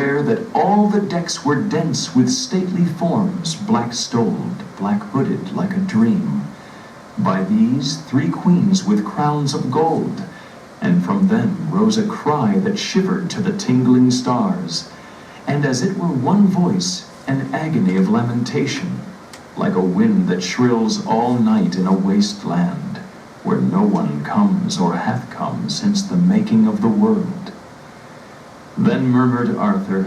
where that all the decks were dense with stately forms, black-stoled, black-hooded like a dream. By these 3 queens with crowns of gold, and from them rose a cry that shivered to the tingling stars, and as it were one voice, an agony of lamentation, like a wind that shrills all night in a waste land, where no one comes or hath come since the making of the world. Then murmured Arthur,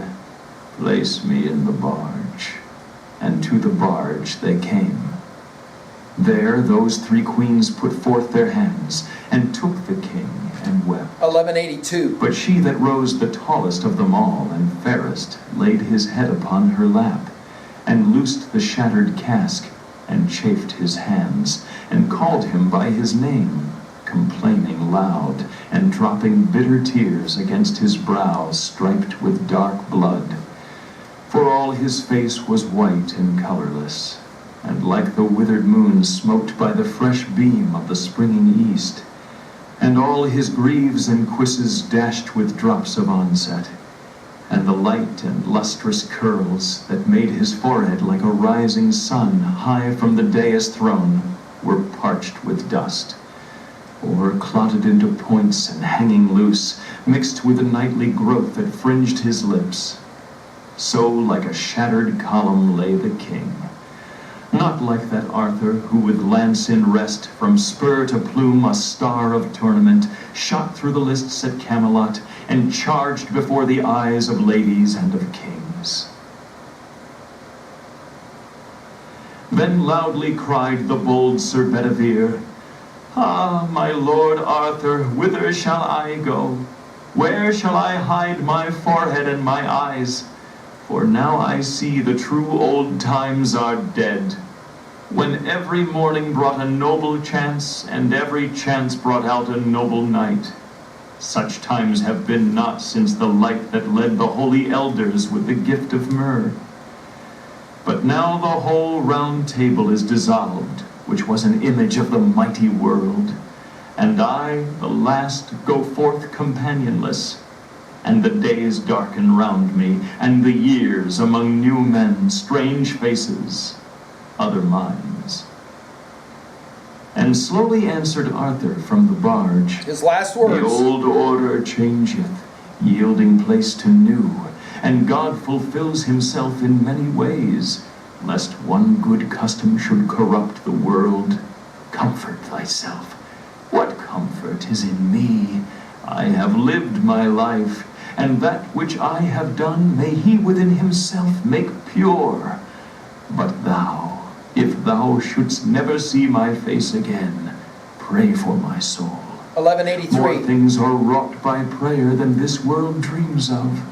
"Place me in the barge." And to the barge they came. There those 3 queens put forth their hands, and took the king, and wept. 1182. But she that rose the tallest of them all, and fairest, laid his head upon her lap, and loosed the shattered cask, and chafed his hands, and called him by his name, complaining loud, and dropping bitter tears against his brow striped with dark blood. For all his face was white and colorless, and like the withered moon smoked by the fresh beam of the springing east, and all his greaves and cuisses dashed with drops of onset, and the light and lustrous curls that made his forehead like a rising sun high from the dais throne were parched with dust, or clotted into points and hanging loose, mixed with the nightly growth that fringed his lips. So like a shattered column lay the king, not like that Arthur who with lance in rest from spur to plume a star of tournament shot through the lists at Camelot and charged before the eyes of ladies and of kings. Then loudly cried the bold Sir Bedivere, "Ah, my lord Arthur, whither shall I go? Where shall I hide my forehead and my eyes? For now I see the true old times are dead, when every morning brought a noble chance, and every chance brought out a noble knight. Such times have been not since the light that led the holy elders with the gift of myrrh. But now the whole round table is dissolved, which was an image of the mighty world, and I, the last, go forth companionless, and the days darken round me, and the years among new men, strange faces, other minds." And slowly answered Arthur from the barge, His last words. "The old order changeth, yielding place to new, and God fulfills himself in many ways, lest one good custom should corrupt the world. Comfort thyself. What comfort is in me? I have lived my life, and that which I have done may he within himself make pure. But thou, if thou shouldst never see my face again, pray for my soul. 1183. More things are wrought by prayer than this world dreams of.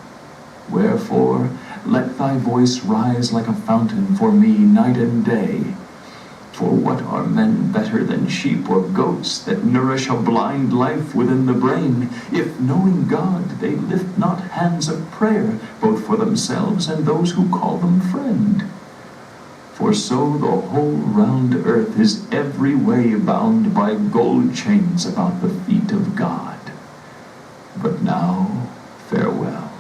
Wherefore, let thy voice rise like a fountain for me night and day. For what are men better than sheep or goats that nourish a blind life within the brain, if knowing God they lift not hands of prayer, both for themselves and those who call them friend? For so the whole round earth is every way bound by gold chains about the feet of God. But now, farewell.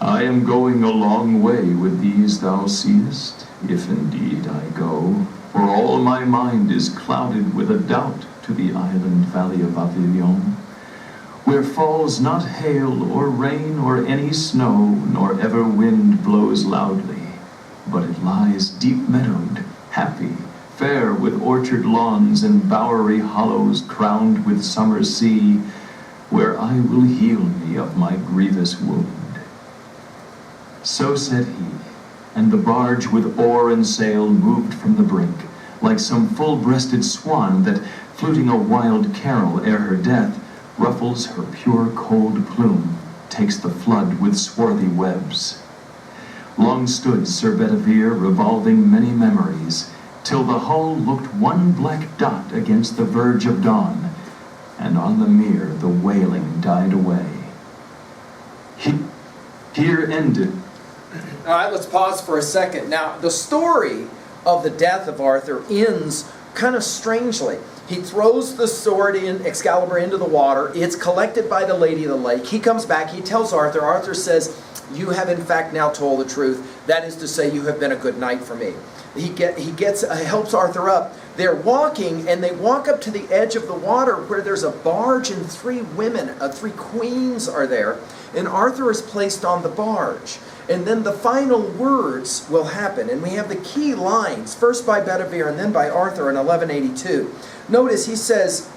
I am going a long way with these thou seest, if indeed I go, for all my mind is clouded with a doubt to the island valley of Avilion, where falls not hail or rain or any snow, nor ever wind blows loudly, but it lies deep-meadowed, happy, fair with orchard lawns and bowery hollows crowned with summer sea, where I will heal me of my grievous wound." So said he, and the barge with oar and sail moved from the brink, like some full-breasted swan that, fluting a wild carol ere her death, ruffles her pure cold plume, takes the flood with swarthy webs. Long stood Sir Bedivere revolving many memories, till the hull looked one black dot against the verge of dawn, and on the mere the wailing died away. Here ended. All right, let's pause for a second. Now, the story of the death of Arthur ends kind of strangely. He throws the sword in Excalibur into the water. It's collected by the Lady of the Lake. He comes back. He tells Arthur. Arthur says, "You have in fact now told the truth. That is to say, you have been a good knight for me." He helps Arthur up. They're walking, and they walk up to the edge of the water where there's a barge and three women, three queens are there. And Arthur is placed on the barge. And then the final words will happen. And we have the key lines, first by Bedivere and then by Arthur in 1182. Notice he says,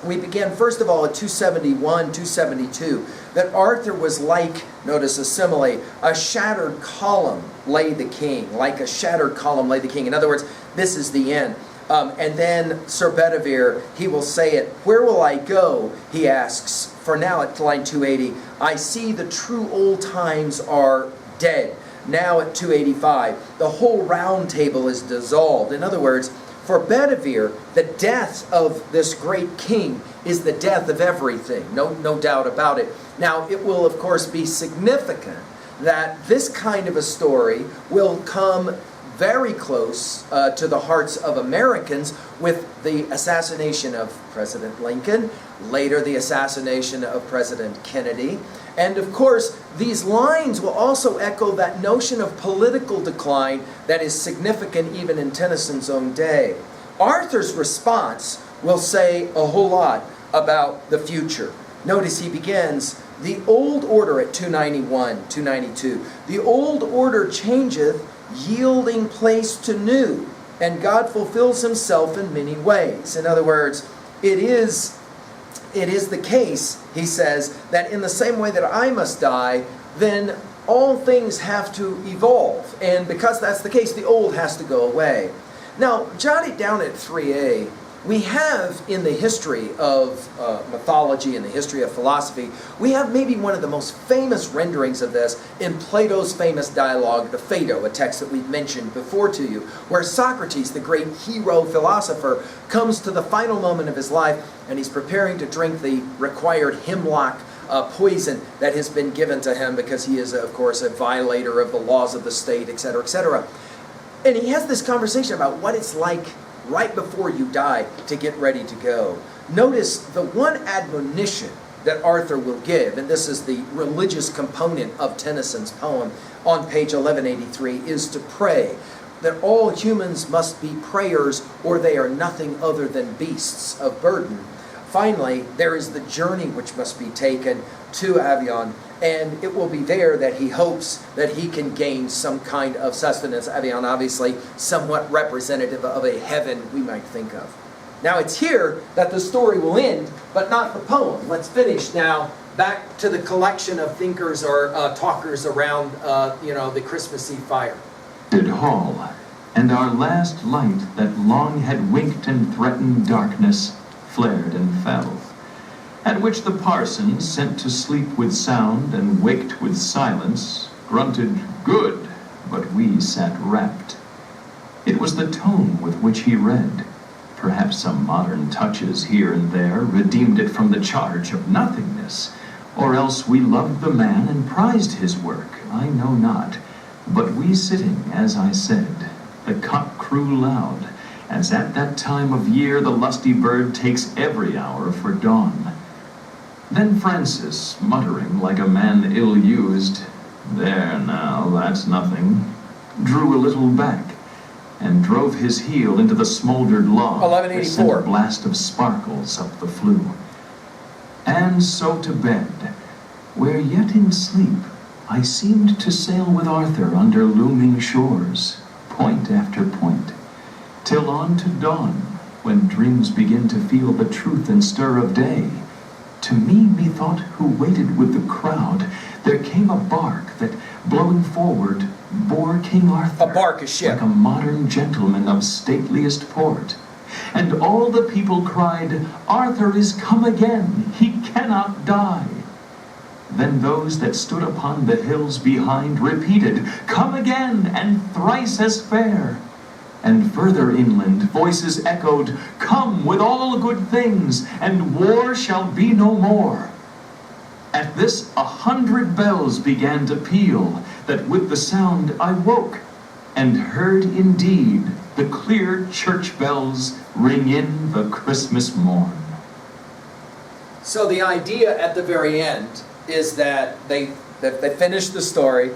we begin first of all at 271, 272, that Arthur was like, notice a simile, a shattered column lay the king. Like a shattered column lay the king. In other words, this is the end. And then Sir Bedivere, he will say it, "Where will I go?" he asks. For now at line 280, "I see the true old times are dead." Now at 285, the whole round table is dissolved. In other words, for Bedivere, the death of this great king is the death of everything. No doubt about it. Now, it will, of course, be significant that this kind of a story will come very close to the hearts of Americans with the assassination of President Lincoln, later the assassination of President Kennedy. And of course, these lines will also echo that notion of political decline that is significant even in Tennyson's own day. Arthur's response will say a whole lot about the future. Notice he begins, "The old order," at 291, 292, "the old order changeth, yielding place to new, and God fulfills himself in many ways." In other words, it is the case, he says, that in the same way that I must die, then all things have to evolve. And because that's the case, the old has to go away. Now, jotted down at 3a, we have in the history of mythology and the history of philosophy, we have maybe one of the most famous renderings of this in Plato's famous dialogue, the Phaedo, a text that we've mentioned before to you, where Socrates, the great hero philosopher, comes to the final moment of his life and he's preparing to drink the required hemlock poison that has been given to him because he is, of course, a violator of the laws of the state, etc., etc. And he has this conversation about what it's like right before you die to get ready to go. Notice the one admonition that Arthur will give, and this is the religious component of Tennyson's poem on page 1183, is to pray that all humans must be prayers or they are nothing other than beasts of burden. Finally, there is the journey which must be taken to Avion, and it will be there that he hopes that he can gain some kind of sustenance. Avion, obviously, somewhat representative of a heaven we might think of. Now, it's here that the story will end, but not the poem. Let's finish now. Back to the collection of thinkers or talkers around, the Christmas Eve fire. Hall, and our last light that long had winked and threatened darkness flared and fell, at which the parson, sent to sleep with sound and waked with silence, grunted, "Good," but we sat rapt. It was the tone with which he read. Perhaps some modern touches here and there redeemed it from the charge of nothingness, or else we loved the man and prized his work, I know not. But we sitting, as I said, the cock crew loud, as at that time of year the lusty bird takes every hour for dawn. Then Francis, muttering like a man ill-used, "There now, that's nothing," drew a little back, and drove his heel into the smoldered log, 1184. that sent a blast of sparkles up the flue. And so to bed, where yet in sleep I seemed to sail with Arthur under looming shores, point after point, till on to dawn, when dreams begin to feel the truth and stir of day. To me, methought, who waited with the crowd, there came a bark that, blowing forward, bore King Arthur, A bark, a ship. like a modern gentleman of stateliest port. And all the people cried, "Arthur is come again, he cannot die." Then those that stood upon the hills behind repeated, "Come again, and thrice as fair." And further inland voices echoed, "Come with all good things, and war shall be no more." At this 100 bells began to peal, that with the sound I woke, and heard indeed the clear church bells ring in the Christmas morn. So the idea at the very end is that they finish the story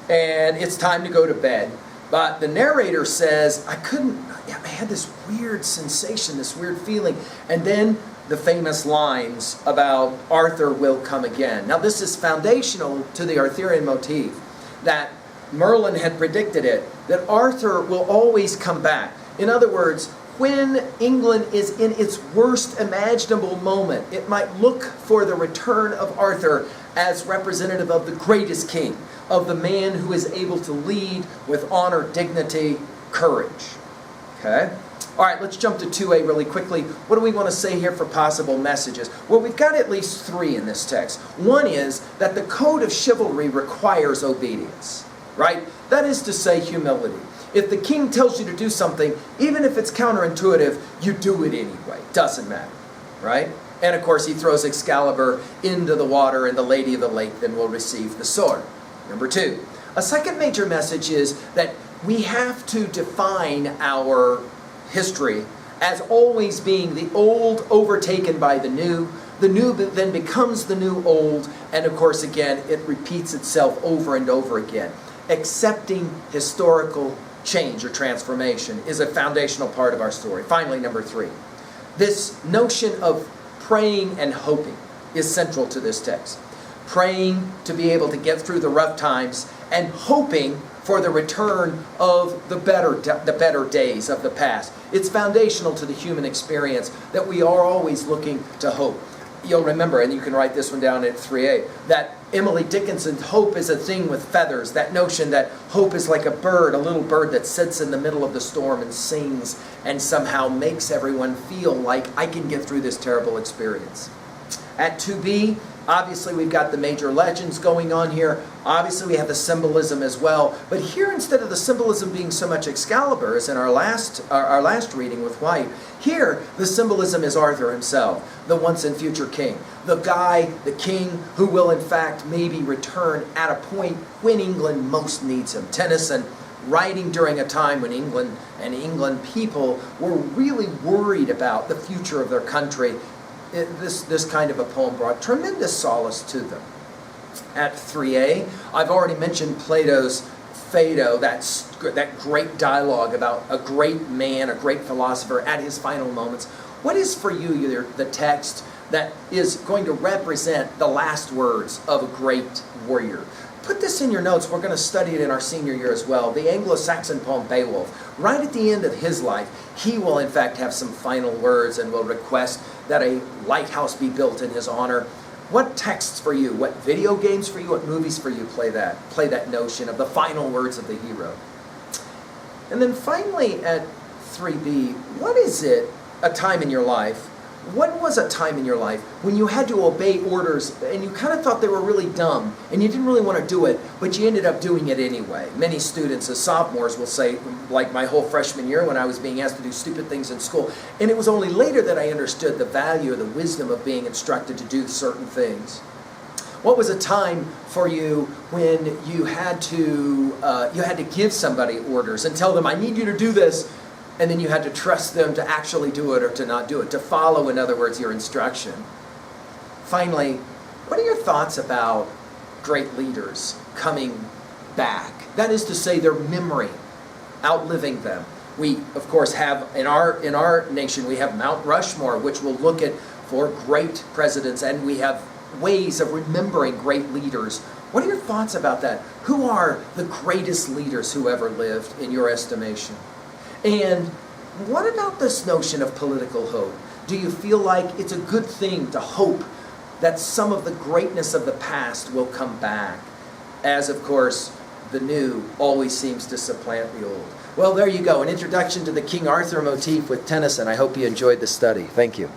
and it's time to go to bed. But the narrator says, I had this weird sensation, this weird feeling. And then the famous lines about Arthur will come again. Now this is foundational to the Arthurian motif, that Merlin had predicted it, that Arthur will always come back. In other words, when England is in its worst imaginable moment, it might look for the return of Arthur as representative of the greatest king, of the man who is able to lead with honor, dignity, courage. Okay? All right, let's jump to 2a really quickly. What do we want to say here for possible messages? Well, we've got at least 3 in this text. One is that the code of chivalry requires obedience, right? That is to say, humility. If the king tells you to do something, even if it's counterintuitive, you do it anyway. Doesn't matter, right? And of course, he throws Excalibur into the water, and the Lady of the Lake then will receive the sword. Number 2. A second major message is that we have to define our history as always being the old overtaken by the new then becomes the new old, and of course, again, it repeats itself over and over again. Accepting historical change or transformation is a foundational part of our story. Finally, number 3. This notion of praying and hoping is central to this text. Praying to be able to get through the rough times and hoping for the return of the better days of the past. It's foundational to the human experience that we are always looking to hope. You'll remember, and you can write this one down at 3a, that Emily Dickinson's hope is a thing with feathers. That notion that hope is like a bird, a little bird that sits in the middle of the storm and sings and somehow makes everyone feel like I can get through this terrible experience. At 2b, obviously we've got the major legends going on here. Obviously we have the symbolism as well. But here, instead of the symbolism being so much Excalibur as in our last reading with White, here the symbolism is Arthur himself, the once and future king. The guy, the king, who will in fact maybe return at a point when England most needs him. Tennyson, writing during a time when England and England people were really worried about the future of their country, this kind of a poem brought tremendous solace to them. At 3a, I've already mentioned Plato's Phaedo, that great dialogue about a great man, a great philosopher at his final moments. What is for you the text that is going to represent the last words of a great warrior? Put this in your notes. We're going to study it in our senior year as well. The Anglo-Saxon poem Beowulf. Right at the end of his life, he will in fact have some final words and will request that a lighthouse be built in his honor. What texts for you, what video games for you, what movies for you play that notion of the final words of the hero? And then finally at 3b, what is it, a time in your life, what was a time in your life when you had to obey orders and you kind of thought they were really dumb and you didn't really want to do it, but you ended up doing it anyway? Many students as sophomores will say, like my whole freshman year when I was being asked to do stupid things in school, and it was only later that I understood the value or the wisdom of being instructed to do certain things. What was a time for you when you had to give somebody orders and tell them, I need you to do this, and then you had to trust them to actually do it or to not do it, to follow, in other words, your instruction? Finally, what are your thoughts about great leaders coming back? That is to say, their memory outliving them. We, of course, have in our nation, we have Mount Rushmore, which will look at for great presidents, and we have ways of remembering great leaders. What are your thoughts about that? Who are the greatest leaders who ever lived, in your estimation? And what about this notion of political hope? Do you feel like it's a good thing to hope that some of the greatness of the past will come back, as, of course, the new always seems to supplant the old? Well, there you go, an introduction to the King Arthur motif with Tennyson. I hope you enjoyed the study. Thank you.